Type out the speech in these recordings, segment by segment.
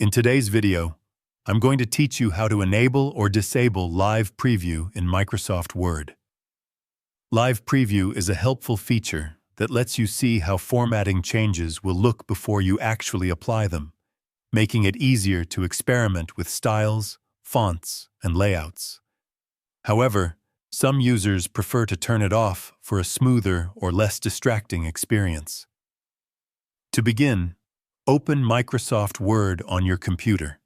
In today's video, I'm going to teach you how to enable or disable Live Preview in Microsoft Word. Live Preview is a helpful feature that lets you see how formatting changes will look before you actually apply them, making it easier to experiment with styles, fonts, and layouts. However, some users prefer to turn it off for a smoother or less distracting experience. To begin, open Microsoft Word on your computer.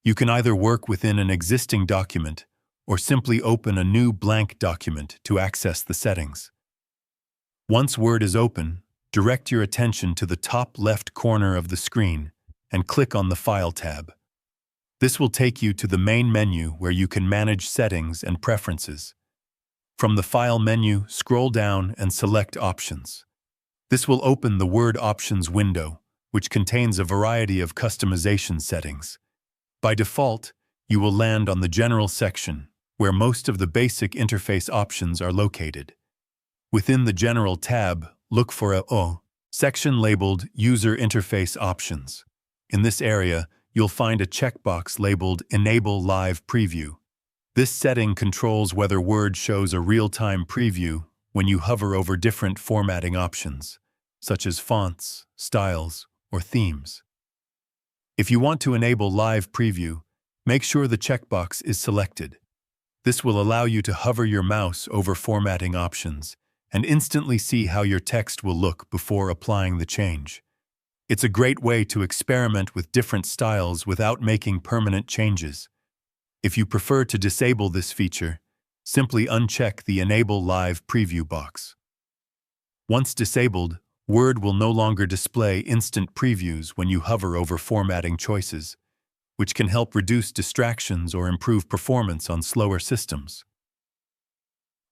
You can either work within an existing document or simply open a new blank document to access the settings. Once Word is open, direct your attention to the top left corner of the screen and click on the File tab. This will take you to the main menu where you can manage settings and preferences. From the File menu, scroll down and select Options. This will open the Word Options window, which contains a variety of customization settings. By default, you will land on the General section, where most of the basic interface options are located. Within the General tab, look for a section labeled User Interface Options. In this area, you'll find a checkbox labeled Enable Live Preview. This setting controls whether Word shows a real-time preview when you hover over different formatting options, such as fonts, styles, or themes. If you want to enable Live Preview, make sure the checkbox is selected. This will allow you to hover your mouse over formatting options and instantly see how your text will look before applying the change. It's a great way to experiment with different styles without making permanent changes. If you prefer to disable this feature, simply uncheck the Enable Live Preview box. Once disabled, Word will no longer display instant previews when you hover over formatting choices, which can help reduce distractions or improve performance on slower systems.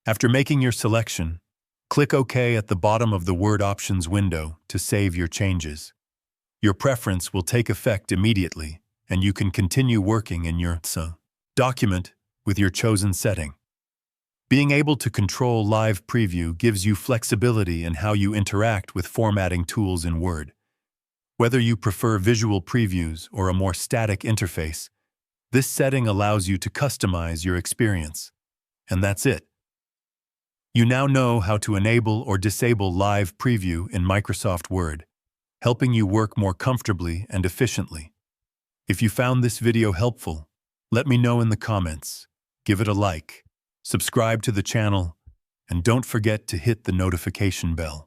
After making your selection, click OK at the bottom of the Word Options window to save your changes. Your preference will take effect immediately, and you can continue working in your document with your chosen setting. Being able to control Live Preview gives you flexibility in how you interact with formatting tools in Word. Whether you prefer visual previews or a more static interface, this setting allows you to customize your experience. And that's it. You now know how to enable or disable Live Preview in Microsoft Word, helping you work more comfortably and efficiently. If you found this video helpful, let me know in the comments, give it a like, subscribe to the channel, and don't forget to hit the notification bell.